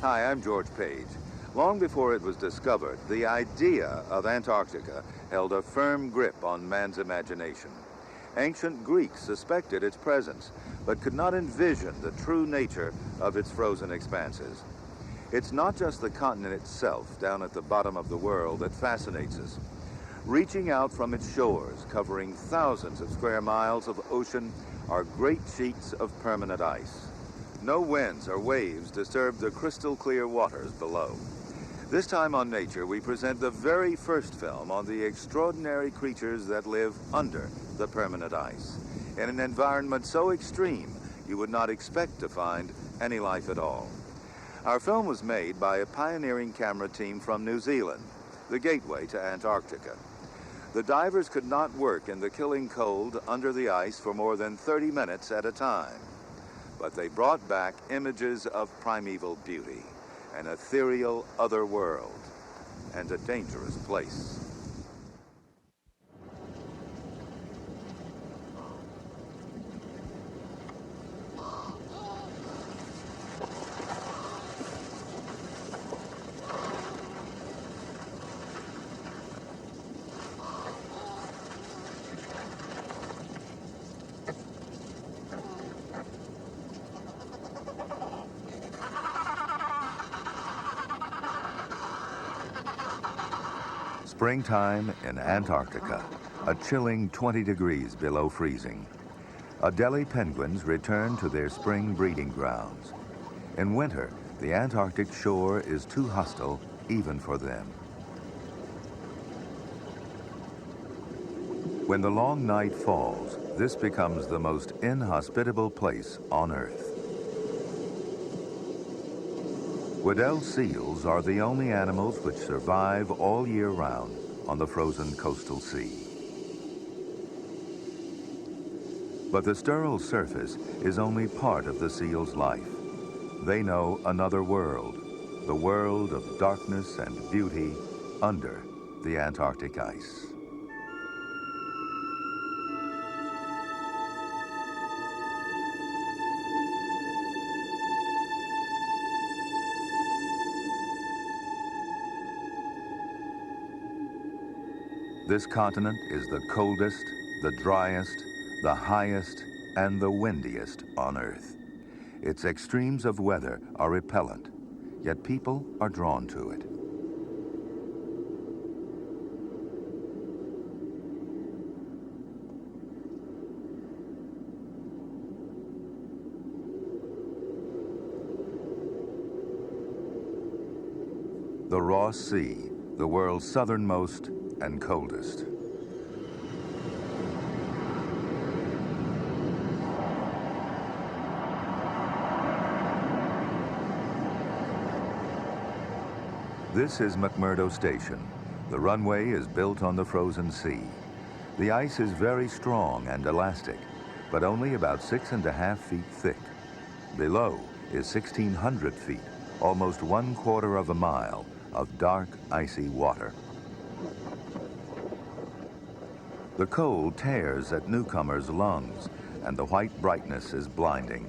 Hi, I'm George Page. Long before it was discovered, the idea of Antarctica held a firm grip on man's imagination. Ancient Greeks suspected its presence, but could not envision the true nature of its frozen expanses. It's not just the continent itself, down at the bottom of the world, that fascinates us. Reaching out from its shores, covering thousands of square miles of ocean, are great sheets of permanent ice. No winds or waves disturb the crystal-clear waters below. This time on Nature, we present the very first film on the extraordinary creatures that live under the permanent ice, in an environment so extreme you would not expect to find any life at all. Our film was made by a pioneering camera team from New Zealand, the gateway to Antarctica. The divers could not work in the killing cold under the ice for more than 30 minutes at a time. But they brought back images of primeval beauty, an ethereal other world, and a dangerous place. Springtime in Antarctica, a chilling 20 degrees below freezing. Adelie penguins return to their spring breeding grounds. In winter, the Antarctic shore is too hostile even for them. When the long night falls, this becomes the most inhospitable place on Earth. Weddell seals are the only animals which survive all year round on the frozen coastal sea. But the sterile surface is only part of the seal's life. They know another world, the world of darkness and beauty under the Antarctic ice. This continent is the coldest, the driest, the highest, and the windiest on Earth. Its extremes of weather are repellent, yet people are drawn to it. The Ross Sea, the world's southernmost and coldest. This is McMurdo Station. The runway is built on the frozen sea. The ice is very strong and elastic, but only about 6.5 feet thick. Below is 1,600 feet, almost 1/4 of a mile of dark, icy water. The cold tears at newcomers' lungs, and the white brightness is blinding.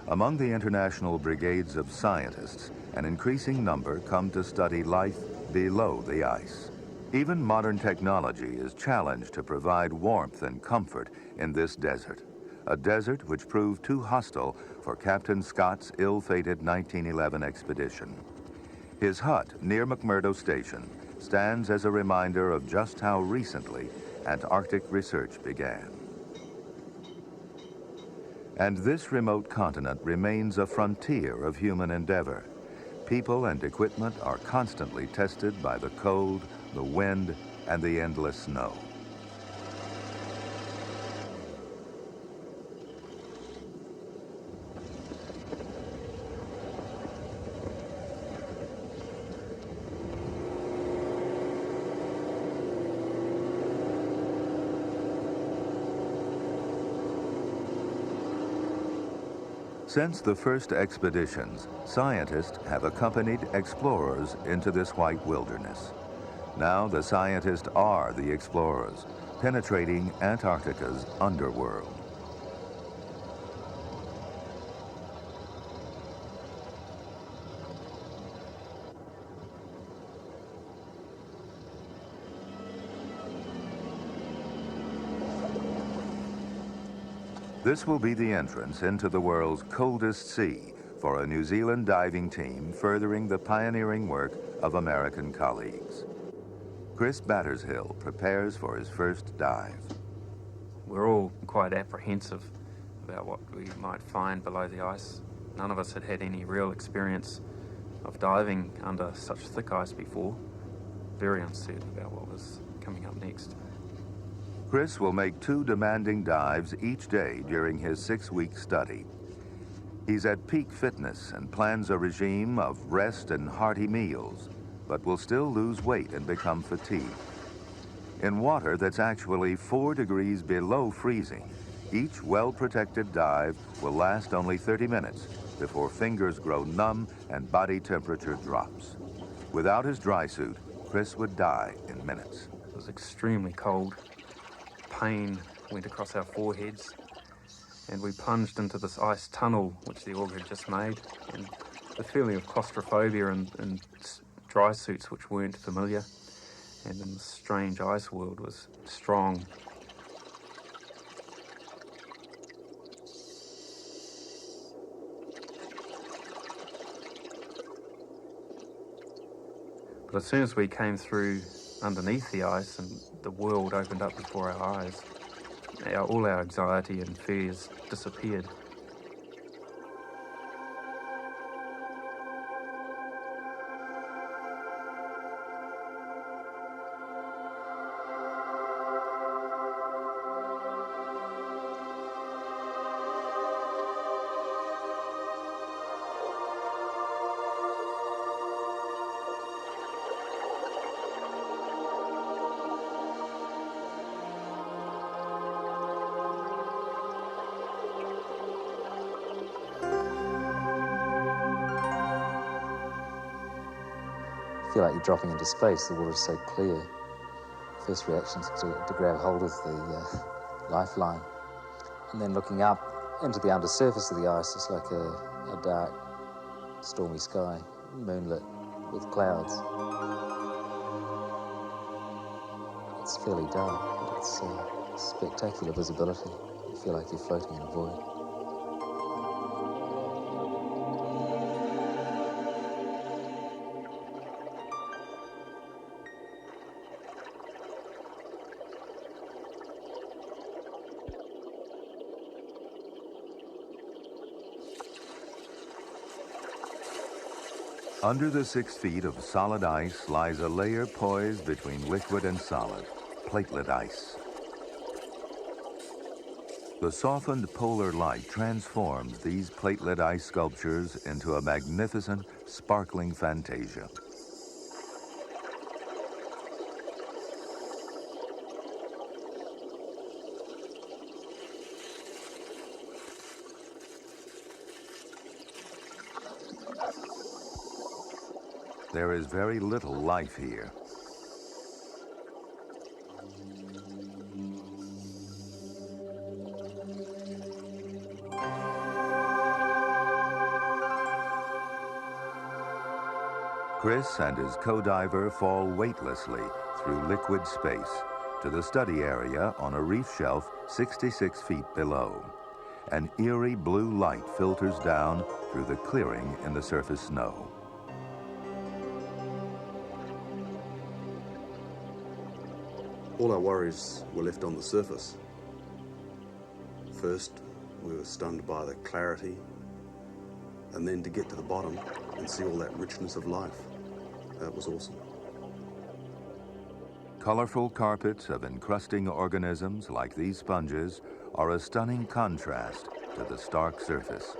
Among the international brigades of scientists, an increasing number come to study life below the ice. Even modern technology is challenged to provide warmth and comfort in this desert, a desert which proved too hostile for Captain Scott's ill-fated 1911 expedition. His hut near McMurdo Station stands as a reminder of just how recently Antarctic research began. And this remote continent remains a frontier of human endeavor. People and equipment are constantly tested by the cold, the wind, and the endless snow. Since the first expeditions, scientists have accompanied explorers into this white wilderness. Now the scientists are the explorers, penetrating Antarctica's underworld. This will be the entrance into the world's coldest sea for a New Zealand diving team furthering the pioneering work of American colleagues. Chris Battershill prepares for his first dive. We're all quite apprehensive about what we might find below the ice. None of us had had any real experience of diving under such thick ice before. Very uncertain about what was coming up next. Chris will make 2 demanding dives each day during his 6-week study. He's at peak fitness and plans a regime of rest and hearty meals, but will still lose weight and become fatigued. In water that's actually 4 degrees below freezing, each well-protected dive will last only 30 minutes before fingers grow numb and body temperature drops. Without his dry suit, Chris would die in minutes. It was extremely cold. Pain went across our foreheads, and we plunged into this ice tunnel which the auger had just made, and the feeling of claustrophobia and dry suits which weren't familiar and in this strange ice world was strong. But as soon as we came through underneath the ice and the world opened up before our eyes, all our anxiety and fears disappeared. Feel like you're dropping into space. The water's so clear. First reaction is to grab hold of the lifeline. And then looking up into the undersurface of the ice, it's like a dark, stormy sky, moonlit with clouds. It's fairly dark, but it's spectacular visibility. You feel like you're floating in a void. Under the 6 feet of solid ice lies a layer poised between liquid and solid, platelet ice. The softened polar light transforms these platelet ice sculptures into a magnificent, sparkling fantasia. There is very little life here. Chris and his co-diver fall weightlessly through liquid space to the study area on a reef shelf 66 feet below. An eerie blue light filters down through the clearing in the surface snow. All our worries were left on the surface. First, we were stunned by the clarity, and then to get to the bottom and see all that richness of life. That was awesome. Colorful carpets of encrusting organisms like these sponges are a stunning contrast to the stark surface.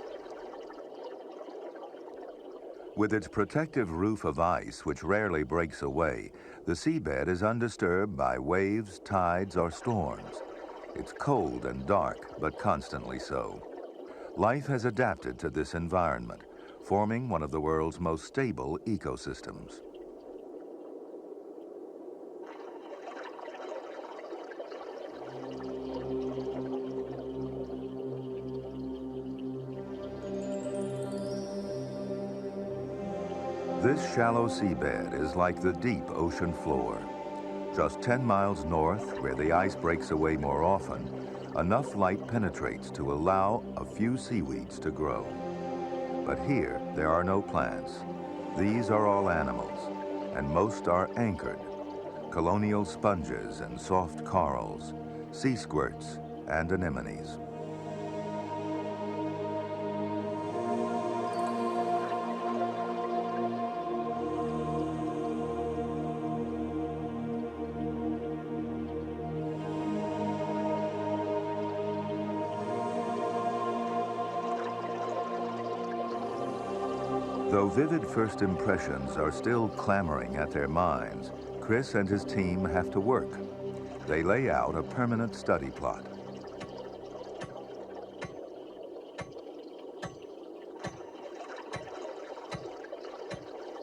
With its protective roof of ice, which rarely breaks away, the seabed is undisturbed by waves, tides, or storms. It's cold and dark, but constantly so. Life has adapted to this environment, forming one of the world's most stable ecosystems. This shallow seabed is like the deep ocean floor. Just 10 miles north, where the ice breaks away more often, enough light penetrates to allow a few seaweeds to grow. But here, there are no plants. These are all animals, and most are anchored. Colonial sponges and soft corals, sea squirts, and anemones. Though vivid first impressions are still clamoring at their minds, Chris and his team have to work. They lay out a permanent study plot.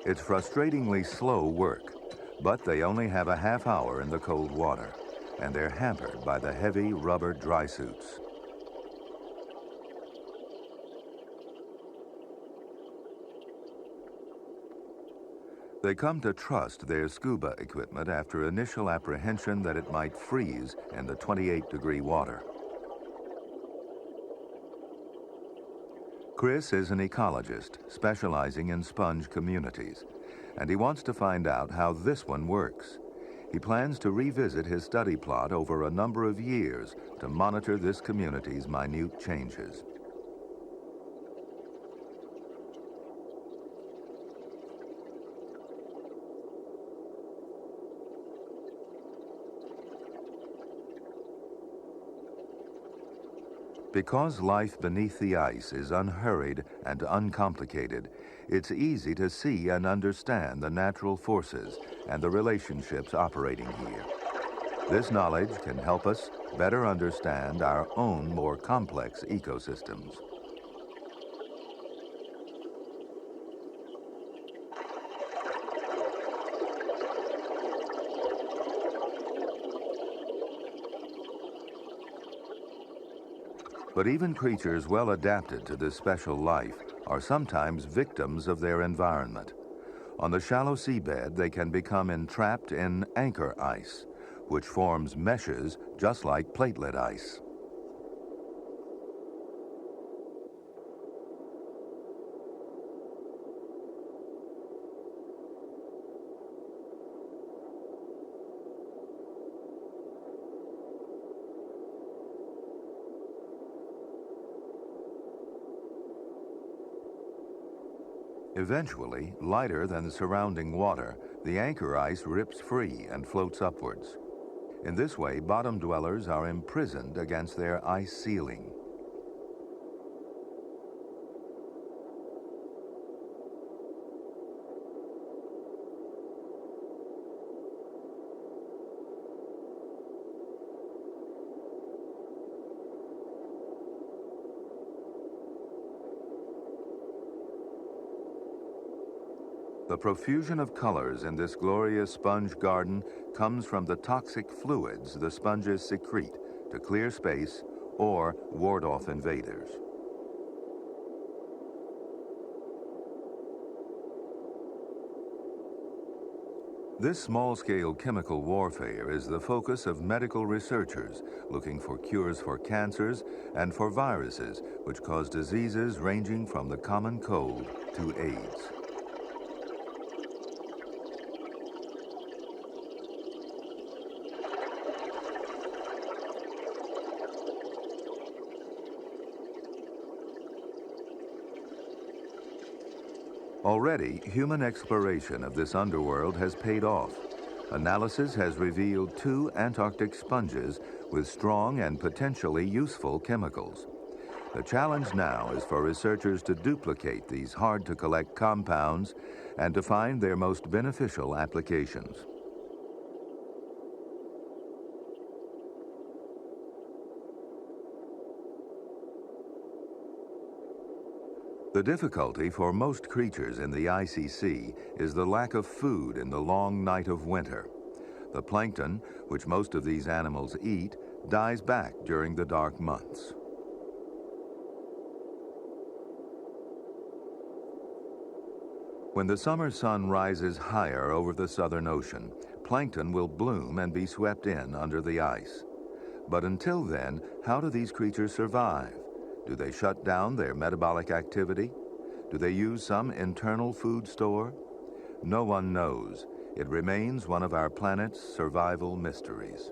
It's frustratingly slow work, but they only have a half hour in the cold water, and they're hampered by the heavy rubber dry suits. They come to trust their scuba equipment after initial apprehension that it might freeze in the 28-degree water. Chris is an ecologist specializing in sponge communities, and he wants to find out how this one works. He plans to revisit his study plot over a number of years to monitor this community's minute changes. Because life beneath the ice is unhurried and uncomplicated, it's easy to see and understand the natural forces and the relationships operating here. This knowledge can help us better understand our own more complex ecosystems. But even creatures well adapted to this special life are sometimes victims of their environment. On the shallow seabed, they can become entrapped in anchor ice, which forms meshes just like platelet ice. Eventually, lighter than the surrounding water, the anchor ice rips free and floats upwards. In this way, bottom dwellers are imprisoned against their ice ceiling. The profusion of colors in this glorious sponge garden comes from the toxic fluids the sponges secrete to clear space or ward off invaders. This small-scale chemical warfare is the focus of medical researchers looking for cures for cancers and for viruses which cause diseases ranging from the common cold to AIDS. Already, human exploration of this underworld has paid off. Analysis has revealed 2 Antarctic sponges with strong and potentially useful chemicals. The challenge now is for researchers to duplicate these hard-to-collect compounds and to find their most beneficial applications. The difficulty for most creatures in the icy sea is the lack of food in the long night of winter. The plankton, which most of these animals eat, dies back during the dark months. When the summer sun rises higher over the Southern Ocean, plankton will bloom and be swept in under the ice. But until then, how do these creatures survive? Do they shut down their metabolic activity? Do they use some internal food store? No one knows. It remains one of our planet's survival mysteries.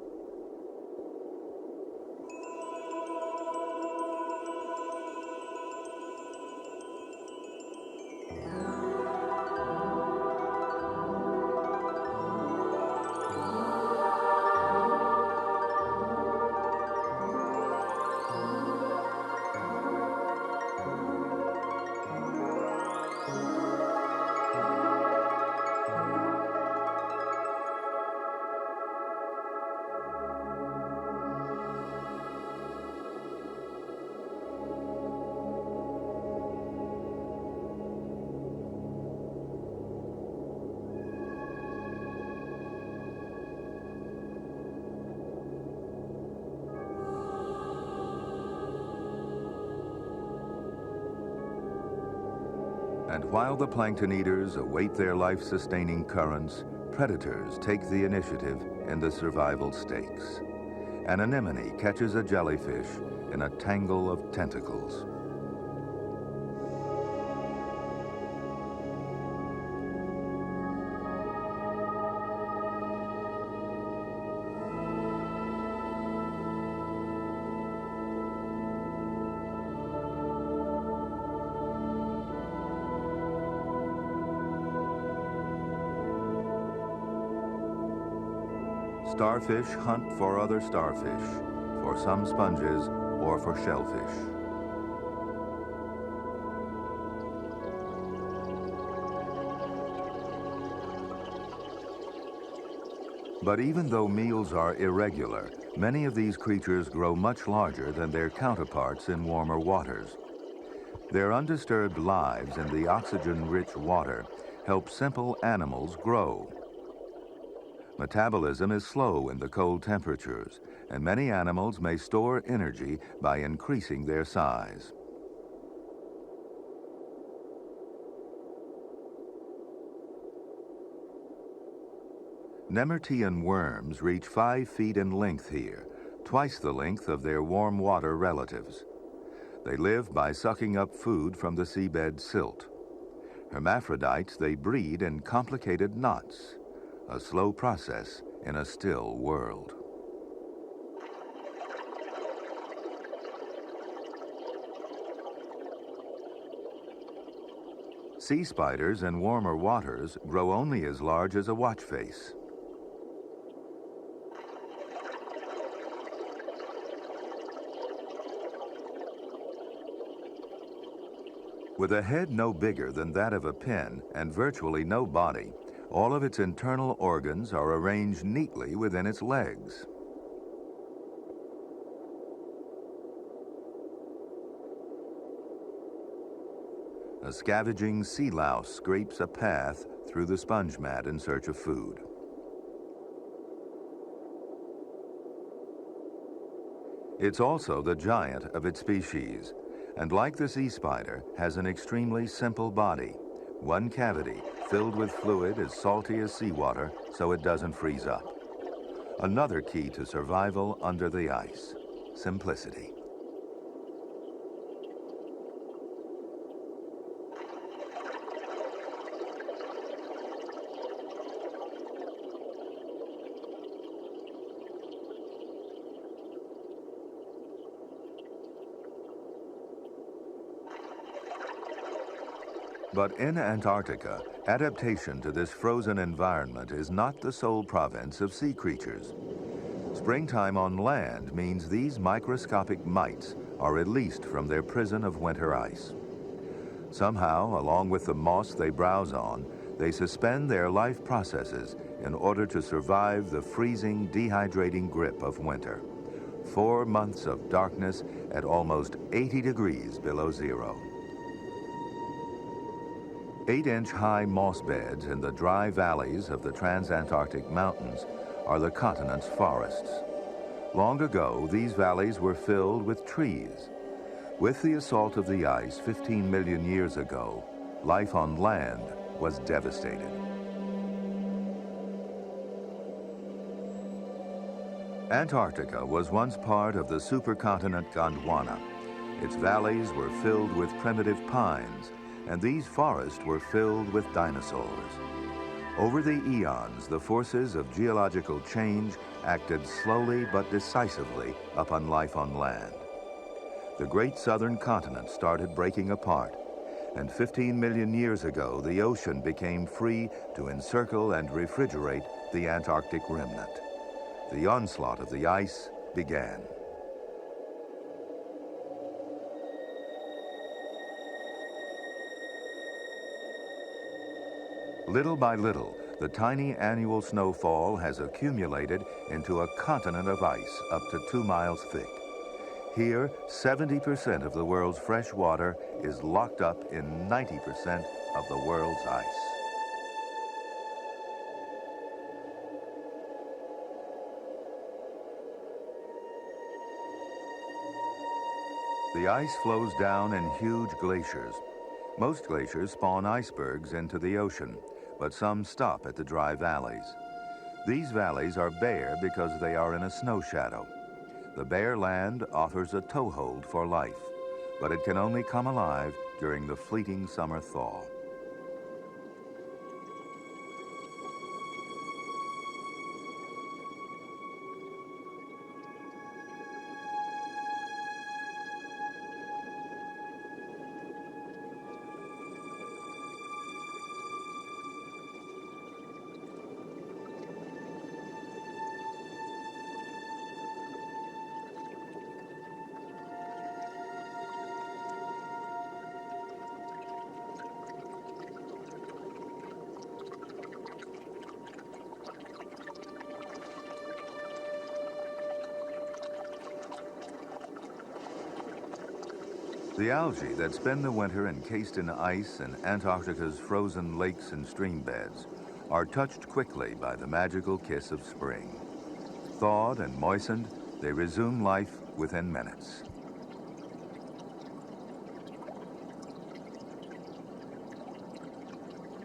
And while the plankton eaters await their life-sustaining currents, predators take the initiative in the survival stakes. An anemone catches a jellyfish in a tangle of tentacles. Starfish hunt for other starfish, for some sponges, or for shellfish. But even though meals are irregular, many of these creatures grow much larger than their counterparts in warmer waters. Their undisturbed lives in the oxygen-rich water help simple animals grow. Metabolism is slow in the cold temperatures, and many animals may store energy by increasing their size. Nemertean worms reach 5 feet in length here, twice the length of their warm water relatives. They live by sucking up food from the seabed silt. Hermaphrodites, they breed in complicated knots, a slow process in a still world. Sea spiders in warmer waters grow only as large as a watch face. With a head no bigger than that of a pin and virtually no body, all of its internal organs are arranged neatly within its legs. A scavenging sea louse scrapes a path through the sponge mat in search of food. It's also the giant of its species, and like the sea spider, has an extremely simple body. One cavity filled with fluid as salty as seawater so it doesn't freeze up. Another key to survival under the ice: simplicity. But in Antarctica, adaptation to this frozen environment is not the sole province of sea creatures. Springtime on land means these microscopic mites are released from their prison of winter ice. Somehow, along with the moss they browse on, they suspend their life processes in order to survive the freezing, dehydrating grip of winter. 4 months of darkness at almost 80 degrees below zero. 8-inch high moss beds in the dry valleys of the transantarctic mountains are the continent's forests. Long ago, these valleys were filled with trees. With the assault of the ice 15 million years ago, life on land was devastated. Antarctica was once part of the supercontinent Gondwana. Its valleys were filled with primitive pines, and these forests were filled with dinosaurs. Over the eons, the forces of geological change acted slowly but decisively upon life on land. The great southern continent started breaking apart, and 15 million years ago, the ocean became free to encircle and refrigerate the Antarctic remnant. The onslaught of the ice began. Little by little, the tiny annual snowfall has accumulated into a continent of ice up to 2 miles thick. Here, 70% of the world's fresh water is locked up in 90% of the world's ice. The ice flows down in huge glaciers. Most glaciers spawn icebergs into the ocean, but some stop at the dry valleys. These valleys are bare because they are in a snow shadow. The bare land offers a toehold for life, but it can only come alive during the fleeting summer thaw. The algae that spend the winter encased in ice in Antarctica's frozen lakes and stream beds are touched quickly by the magical kiss of spring. Thawed and moistened, they resume life within minutes.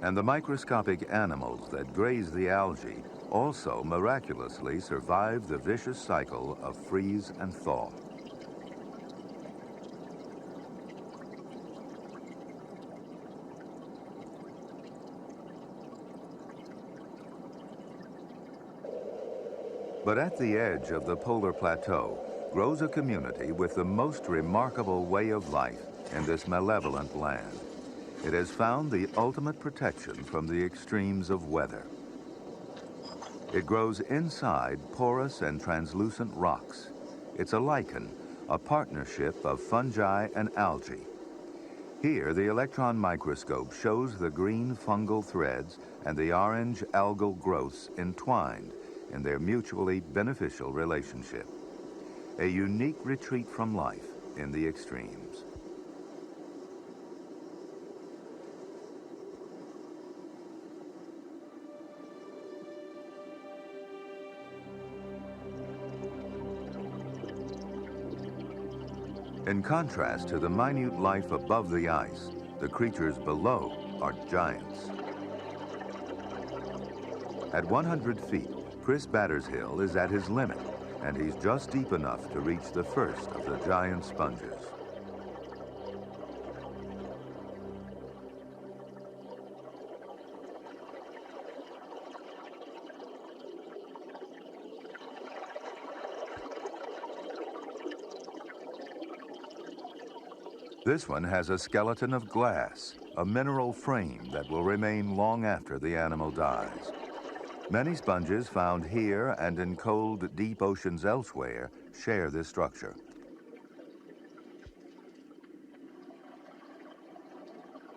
And the microscopic animals that graze the algae also miraculously survive the vicious cycle of freeze and thaw. But at the edge of the polar plateau grows a community with the most remarkable way of life in this malevolent land. It has found the ultimate protection from the extremes of weather. It grows inside porous and translucent rocks. It's a lichen, a partnership of fungi and algae. Here, the electron microscope shows the green fungal threads and the orange algal growths entwined in their mutually beneficial relationship. A unique retreat from life in the extremes. In contrast to the minute life above the ice, the creatures below are giants. At 100 feet, Chris Battershill is at his limit, and he's just deep enough to reach the first of the giant sponges. This one has a skeleton of glass, a mineral frame that will remain long after the animal dies. Many sponges found here and in cold, deep oceans elsewhere share this structure.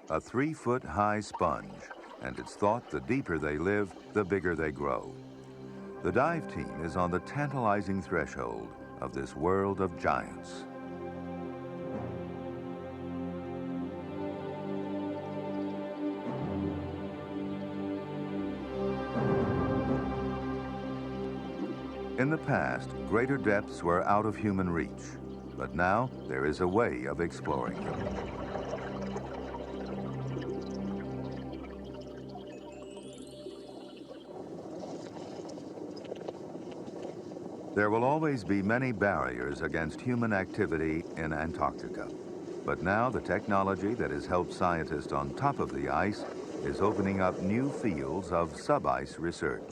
A 3-foot-high sponge, and it's thought the deeper they live, the bigger they grow. The dive team is on the tantalizing threshold of this world of giants. In the past, greater depths were out of human reach, but now there is a way of exploring them. There will always be many barriers against human activity in Antarctica. But now the technology that has helped scientists on top of the ice is opening up new fields of sub-ice research.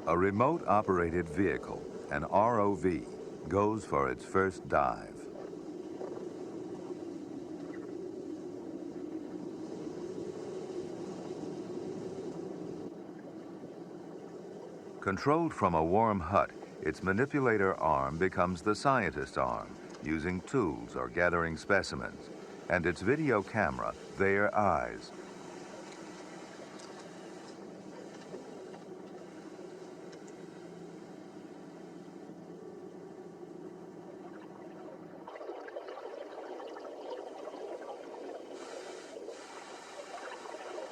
A remote-operated vehicle, an ROV, goes for its first dive. Controlled from a warm hut, its manipulator arm becomes the scientist's arm, using tools or gathering specimens, and its video camera, their eyes.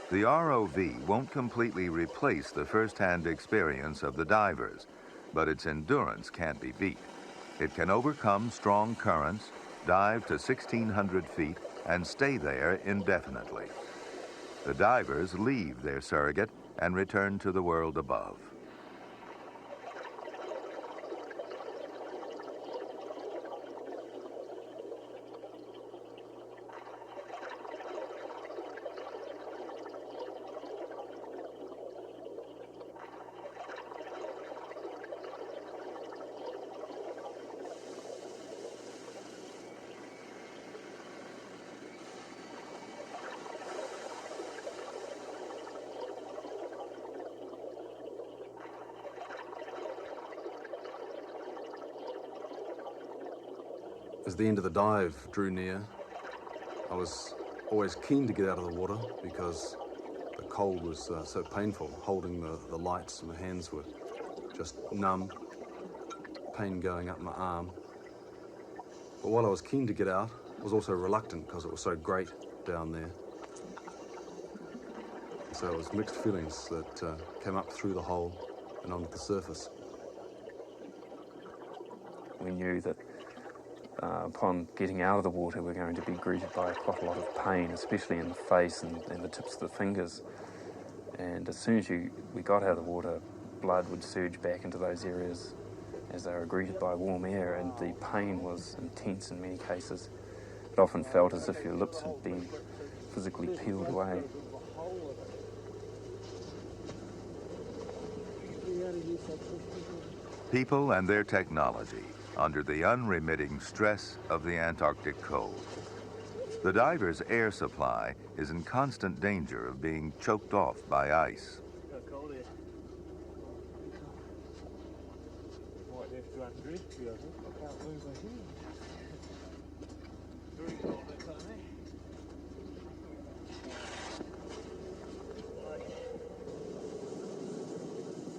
The ROV won't completely replace the first-hand experience of the divers, but its endurance can't be beat. It can overcome strong currents, dive to 1,600 feet, and stay there indefinitely. The divers leave their surrogate and return to the world above. As the end of the dive drew near, I was always keen to get out of the water because the cold was so painful. Holding the lights, my hands were just numb, pain going up my arm. But while I was keen to get out, I was also reluctant because it was so great down there. So it was mixed feelings that came up through the hole and onto the surface. We knew that upon getting out of the water, we're going to be greeted by quite a lot of pain, especially in the face and the tips of the fingers. And as soon as we got out of the water, blood would surge back into those areas as they were greeted by warm air, and the pain was intense in many cases. It often felt as if your lips had been physically peeled away. People and their technology under the unremitting stress of the Antarctic cold. The diver's air supply is in constant danger of being choked off by ice.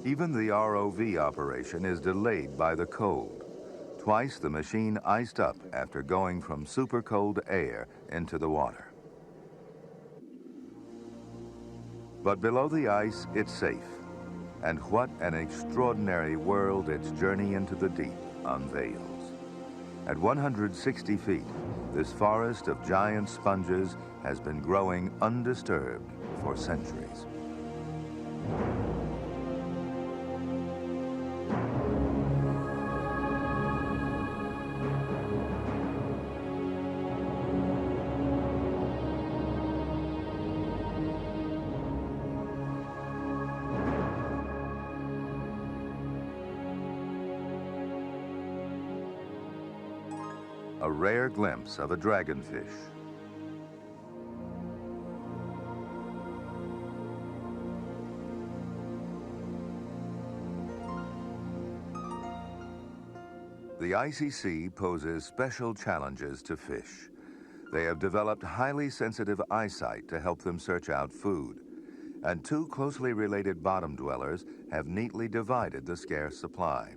Even the ROV operation is delayed by the cold. Twice the machine iced up after going from super cold air into the water. But below the ice, it's safe. And what an extraordinary world its journey into the deep unveils. At 160 feet, this forest of giant sponges has been growing undisturbed for centuries. A rare glimpse of a dragonfish. The icy sea poses special challenges to fish. They have developed highly sensitive eyesight to help them search out food, and two closely related bottom dwellers have neatly divided the scarce supply.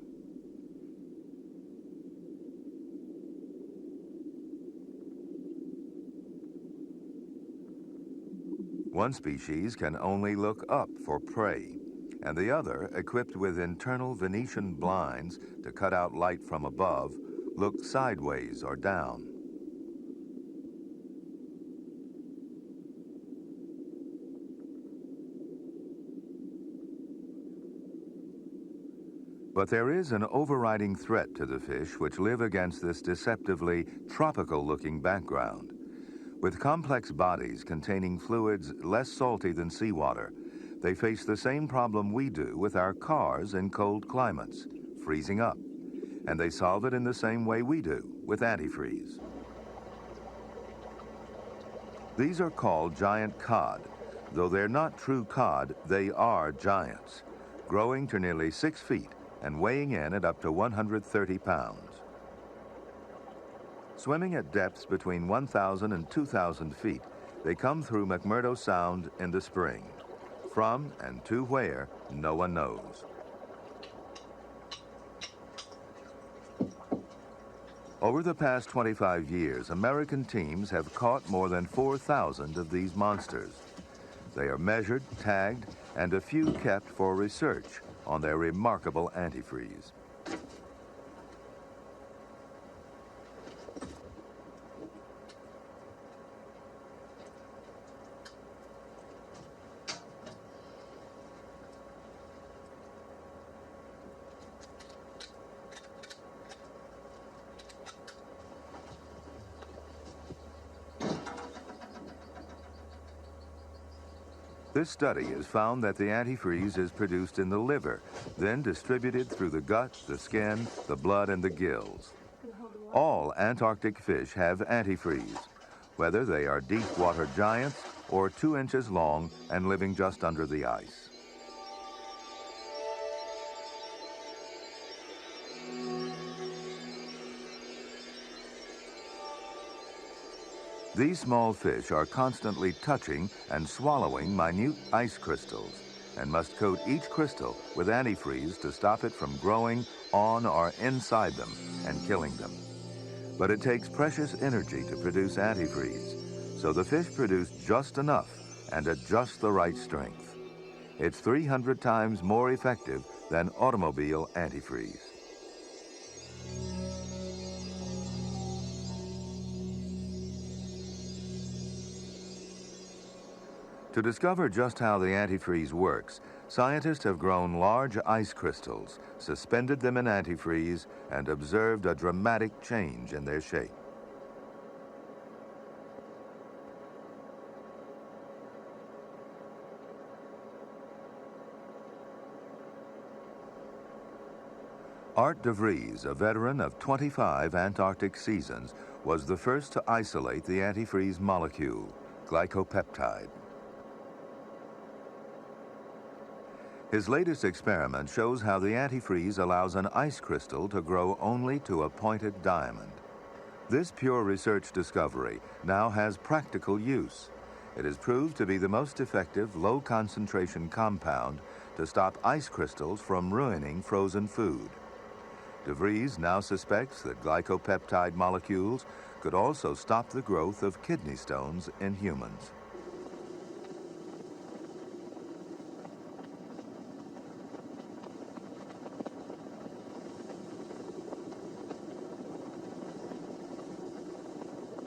One species can only look up for prey, and the other, equipped with internal Venetian blinds to cut out light from above, look sideways or down. But there is an overriding threat to the fish which live against this deceptively tropical-looking background. With complex bodies containing fluids less salty than seawater, they face the same problem we do with our cars in cold climates, freezing up. And they solve it in the same way we do, with antifreeze. These are called giant cod. Though they're not true cod, they are giants, growing to nearly 6 feet and weighing in at up to 130 pounds. Swimming at depths between 1,000 and 2,000 feet, they come through McMurdo Sound in the spring. From and to where, no one knows. Over the past 25 years, American teams have caught more than 4,000 of these monsters. They are measured, tagged, and a few kept for research on their remarkable antifreeze. This study has found that the antifreeze is produced in the liver, then distributed through the gut, the skin, the blood, and the gills. All Antarctic fish have antifreeze, whether they are deep water giants or 2 inches long and living just under the ice. These small fish are constantly touching and swallowing minute ice crystals and must coat each crystal with antifreeze to stop it from growing on or inside them and killing them. But it takes precious energy to produce antifreeze, so the fish produce just enough and at just the right strength. It's 300 times more effective than automobile antifreeze. To discover just how the antifreeze works, scientists have grown large ice crystals, suspended them in antifreeze, and observed a dramatic change in their shape. Art de Vries, a veteran of 25 Antarctic seasons, was the first to isolate the antifreeze molecule, glycopeptide. His latest experiment shows how the antifreeze allows an ice crystal to grow only to a pointed diamond. This pure research discovery now has practical use. It is proved to be the most effective low-concentration compound to stop ice crystals from ruining frozen food. De Vries now suspects that glycopeptide molecules could also stop the growth of kidney stones in humans.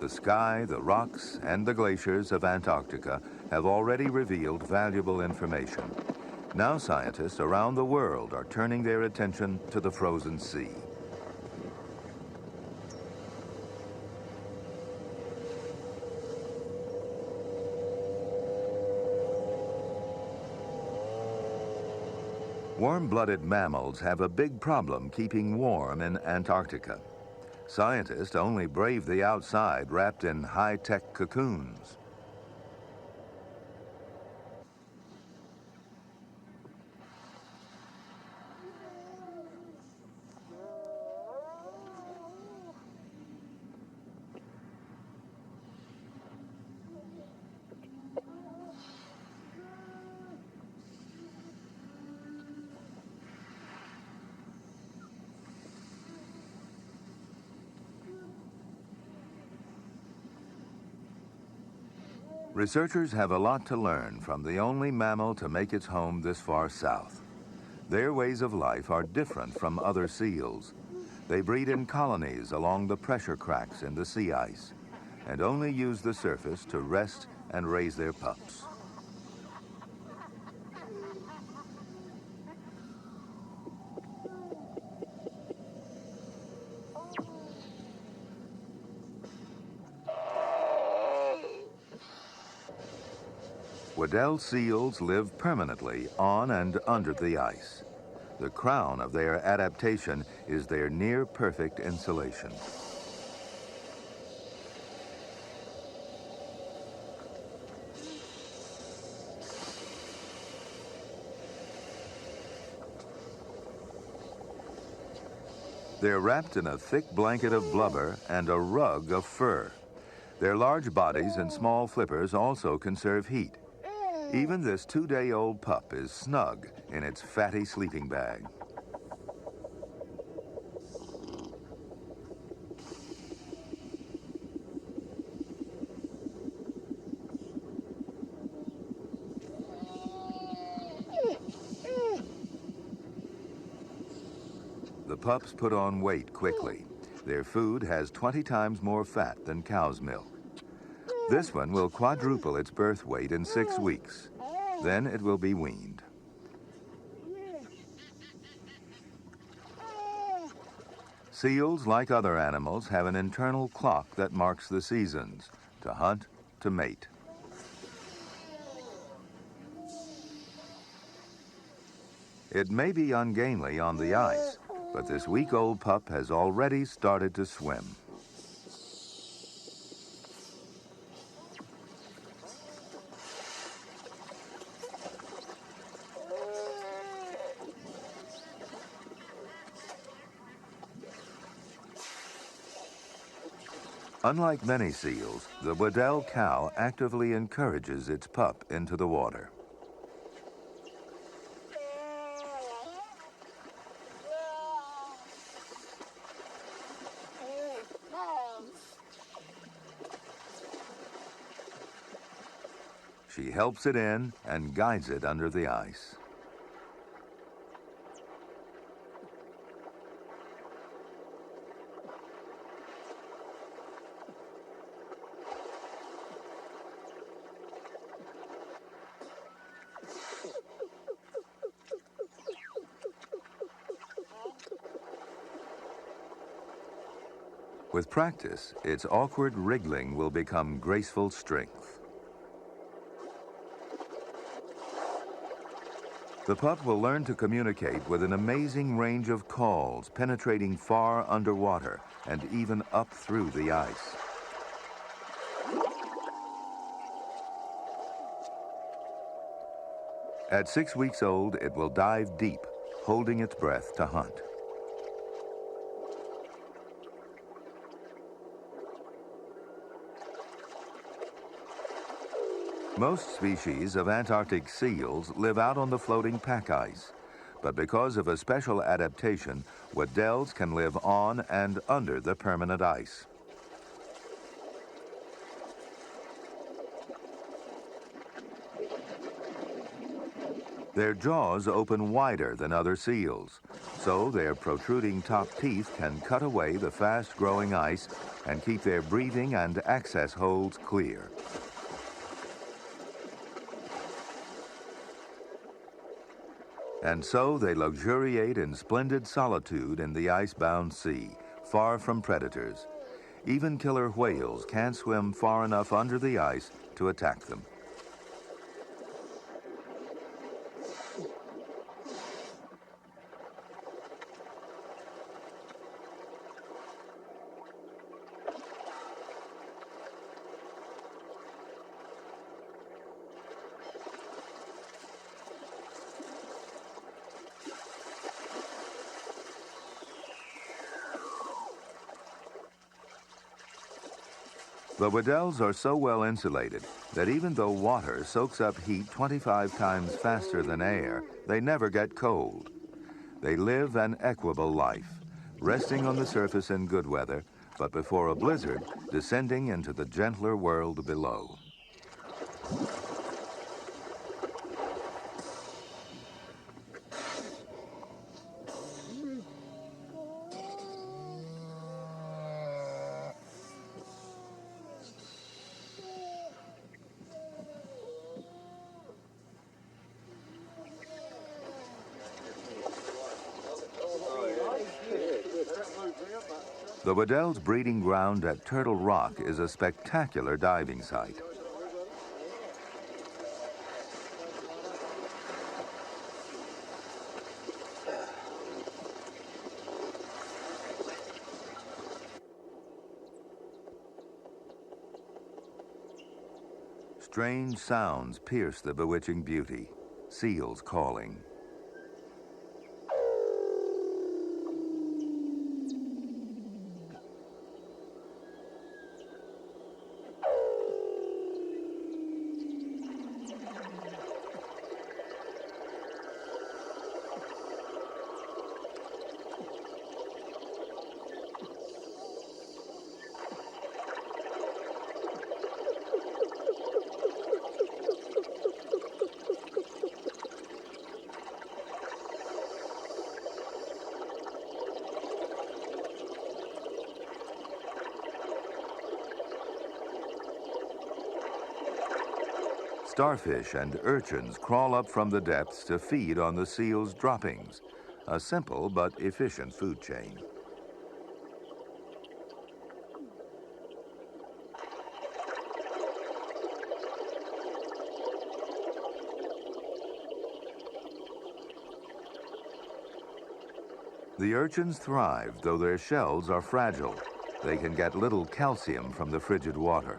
The sky, the rocks, and the glaciers of Antarctica have already revealed valuable information. Now scientists around the world are turning their attention to the frozen sea. Warm-blooded mammals have a big problem keeping warm in Antarctica. Scientists only brave the outside wrapped in high-tech cocoons. Researchers have a lot to learn from the only mammal to make its home this far south. Their ways of life are different from other seals. They breed in colonies along the pressure cracks in the sea ice and only use the surface to rest and raise their pups. Weddell seals live permanently on and under the ice. The crown of their adaptation is their near-perfect insulation. They're wrapped in a thick blanket of blubber and a rug of fur. Their large bodies and small flippers also conserve heat. Even this 2-day-old pup is snug in its fatty sleeping bag. The pups put on weight quickly. Their food has 20 times more fat than cow's milk. This one will quadruple its birth weight in 6 weeks. Then it will be weaned. Seals, like other animals, have an internal clock that marks the seasons, to hunt, to mate. It may be ungainly on the ice, but this week-old pup has already started to swim. Unlike many seals, the Weddell cow actively encourages its pup into the water. She helps it in and guides it under the ice. With practice, its awkward wriggling will become graceful strength. The pup will learn to communicate with an amazing range of calls, penetrating far underwater and even up through the ice. At 6 weeks old, it will dive deep, holding its breath to hunt. Most species of Antarctic seals live out on the floating pack ice, but because of a special adaptation, Weddells can live on and under the permanent ice. Their jaws open wider than other seals, so their protruding top teeth can cut away the fast-growing ice and keep their breathing and access holes clear. And so they luxuriate in splendid solitude in the ice-bound sea, far from predators. Even killer whales can't swim far enough under the ice to attack them. The Weddells are so well insulated that even though water soaks up heat 25 times faster than air, they never get cold. They live an equable life, resting on the surface in good weather, but before a blizzard, descending into the gentler world below. The Weddell's breeding ground at Turtle Rock is a spectacular diving site. Strange sounds pierce the bewitching beauty. Seals calling. Starfish and urchins crawl up from the depths to feed on the seal's droppings, a simple but efficient food chain. The urchins thrive, though their shells are fragile. They can get little calcium from the frigid water.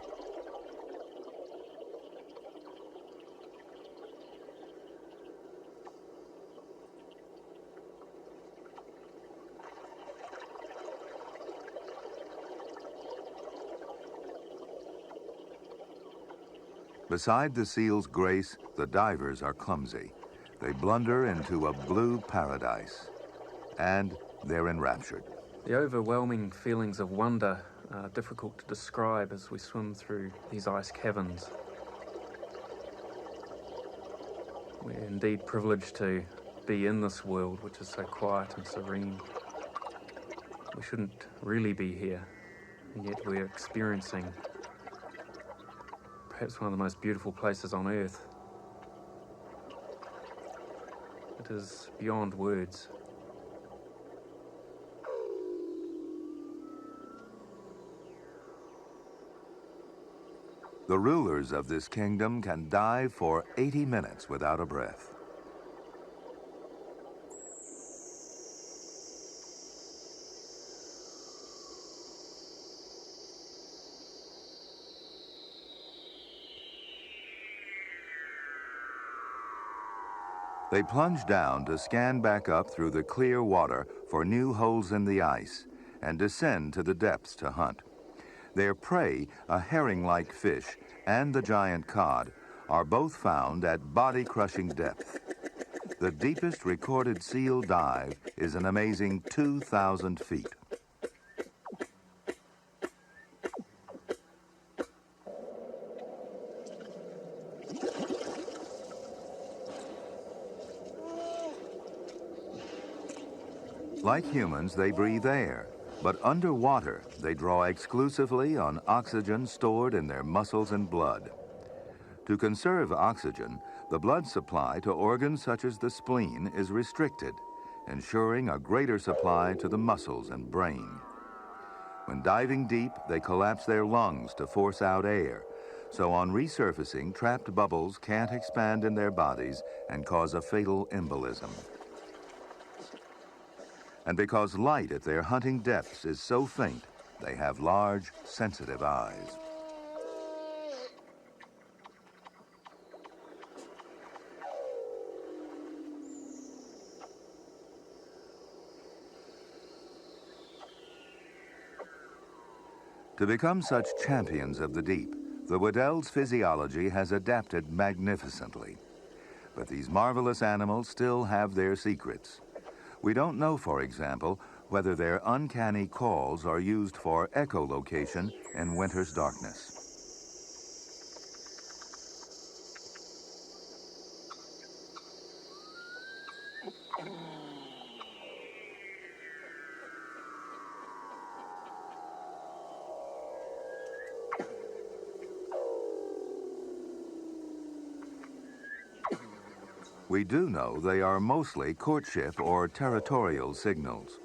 Beside the seal's grace, the divers are clumsy. They blunder into a blue paradise, and they're enraptured. The overwhelming feelings of wonder are difficult to describe as we swim through these ice caverns. We're indeed privileged to be in this world, which is so quiet and serene. We shouldn't really be here, and yet we're experiencing perhaps one of the most beautiful places on Earth. It is beyond words. The rulers of this kingdom can dive for 80 minutes without a breath. They plunge down to scan back up through the clear water for new holes in the ice and descend to the depths to hunt. Their prey, a herring-like fish, and the giant cod, are both found at body-crushing depth. The deepest recorded seal dive is an amazing 2,000 feet. Like humans, they breathe air, but underwater, they draw exclusively on oxygen stored in their muscles and blood. To conserve oxygen, the blood supply to organs such as the spleen is restricted, ensuring a greater supply to the muscles and brain. When diving deep, they collapse their lungs to force out air, so on resurfacing, trapped bubbles can't expand in their bodies and cause a fatal embolism. And because light at their hunting depths is so faint, they have large, sensitive eyes. To become such champions of the deep, the Weddell's physiology has adapted magnificently. But these marvelous animals still have their secrets. We don't know, for example, whether their uncanny calls are used for echolocation in winter's darkness. We do know they are mostly courtship or territorial signals.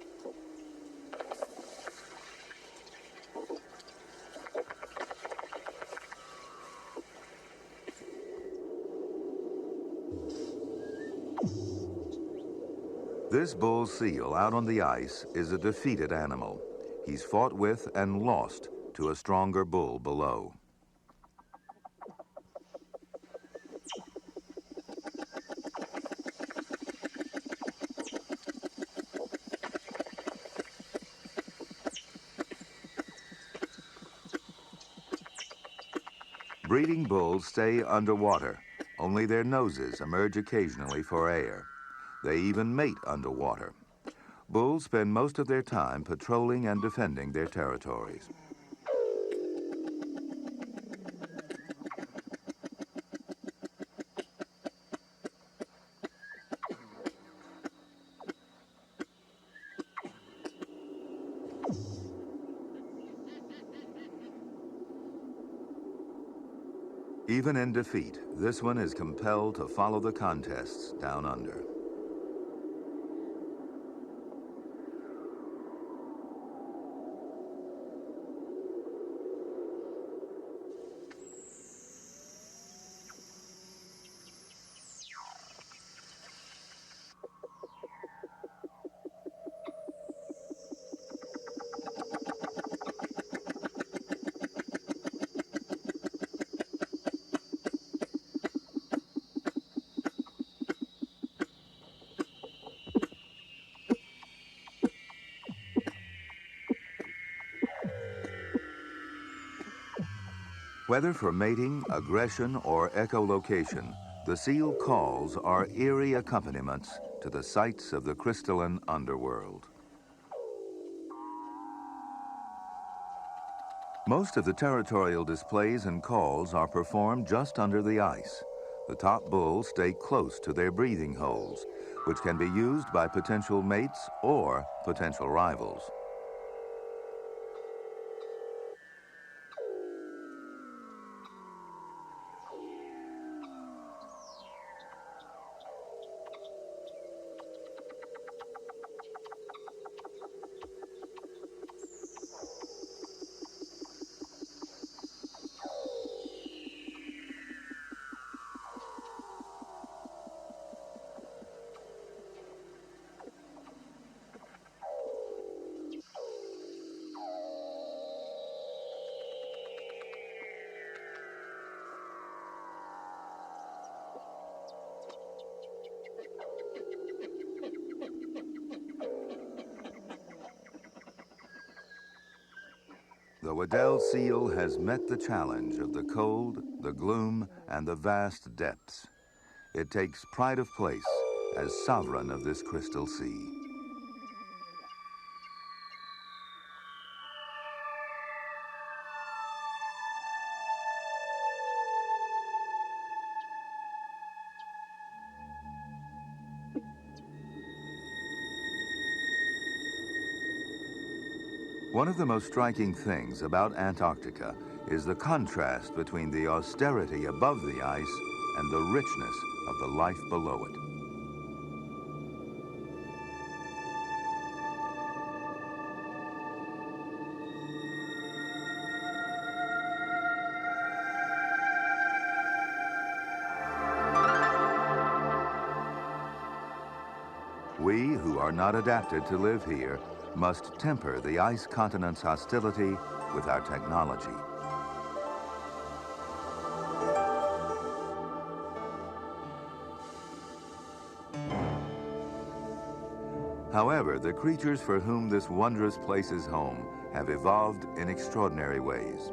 This bull seal out on the ice is a defeated animal. He's fought with and lost to a stronger bull below. Breeding bulls stay underwater. Only their noses emerge occasionally for air. They even mate underwater. Bulls spend most of their time patrolling and defending their territories. Even in defeat, this one is compelled to follow the contests down under. Whether for mating, aggression, or echolocation, the seal calls are eerie accompaniments to the sights of the crystalline underworld. Most of the territorial displays and calls are performed just under the ice. The top bulls stay close to their breathing holes, which can be used by potential mates or potential rivals. The Weddell seal has met the challenge of the cold, the gloom, and the vast depths. It takes pride of place as sovereign of this crystal sea. One of the most striking things about Antarctica is the contrast between the austerity above the ice and the richness of the life below it. We, who are not adapted to live here, must temper the ice continent's hostility with our technology. However, the creatures for whom this wondrous place is home have evolved in extraordinary ways.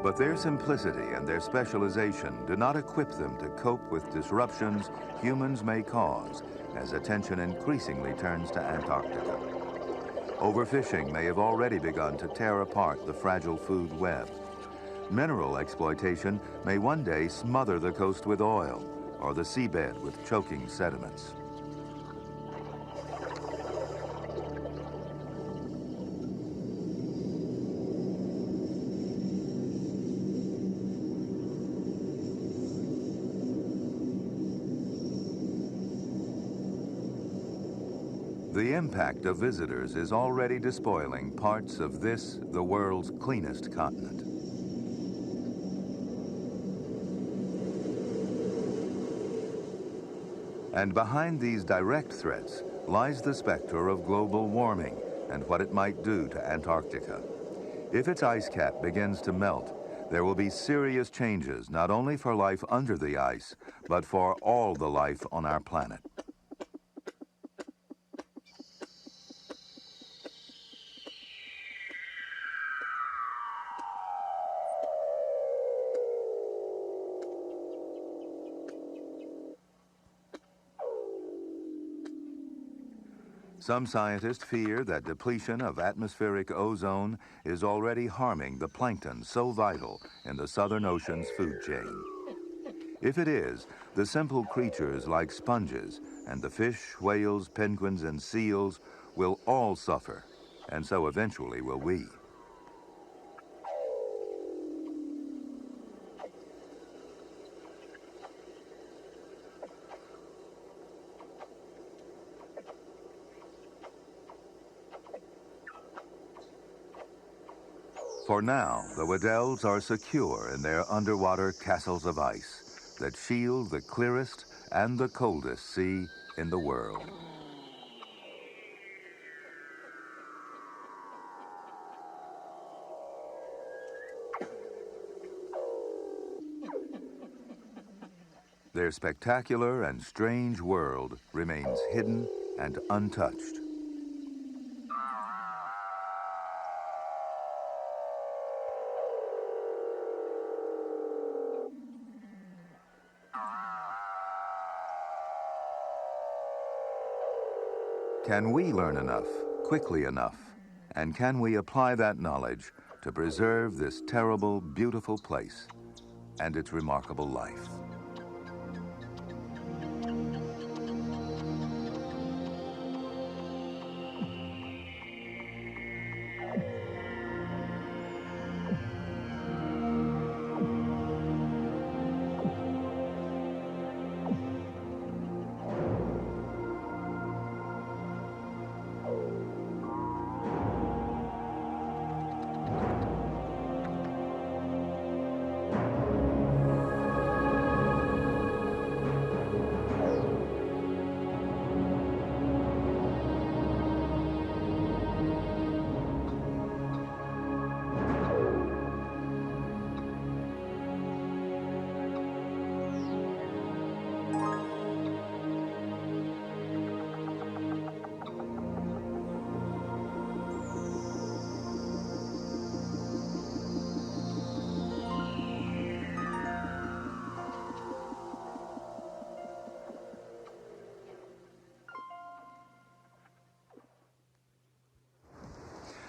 But their simplicity and their specialization do not equip them to cope with disruptions humans may cause as attention increasingly turns to Antarctica. Overfishing may have already begun to tear apart the fragile food web. Mineral exploitation may one day smother the coast with oil or the seabed with choking sediments. The impact of visitors is already despoiling parts of this, the world's cleanest continent. And behind these direct threats lies the specter of global warming and what it might do to Antarctica. If its ice cap begins to melt, There will be serious changes, not only for life under the ice, but for all the life on our planet. Some scientists fear that depletion of atmospheric ozone is already harming the plankton so vital in the Southern Ocean's food chain. If it is, the simple creatures like sponges and the fish, whales, penguins, and seals will all suffer, and so eventually will we. For now, the Weddells are secure in their underwater castles of ice that shield the clearest and the coldest sea in the world. Their spectacular and strange world remains hidden and untouched. Can we learn enough, quickly enough? And can we apply that knowledge to preserve this terrible, beautiful place and its remarkable life?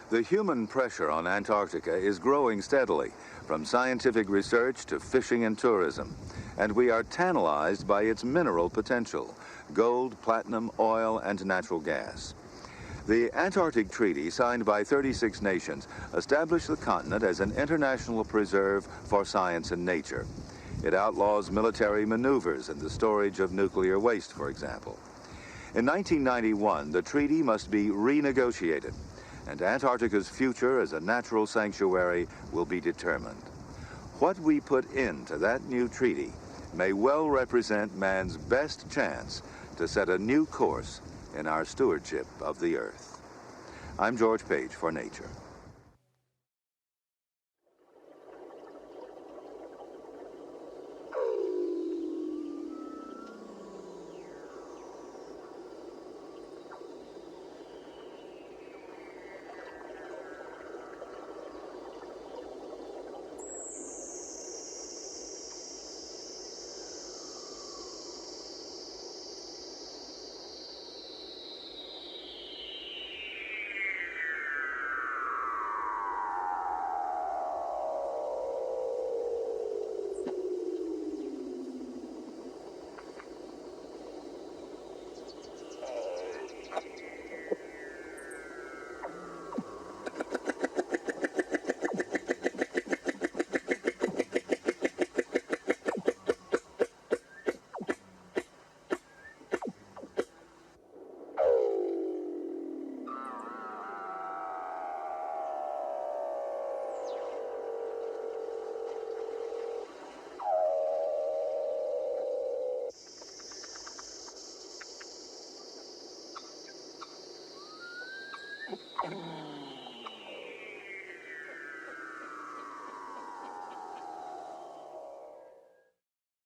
The human pressure on Antarctica is growing steadily, from scientific research to fishing and tourism, and we are tantalized by its mineral potential: gold, platinum, oil, and natural gas. The Antarctic Treaty, signed by 36 nations, established the continent as an international preserve for science and nature. It outlaws military maneuvers and the storage of nuclear waste, for example. In 1991, the treaty must be renegotiated, and Antarctica's future as a natural sanctuary will be determined. What we put into that new treaty may well represent man's best chance to set a new course in our stewardship of the Earth. I'm George Page for Nature.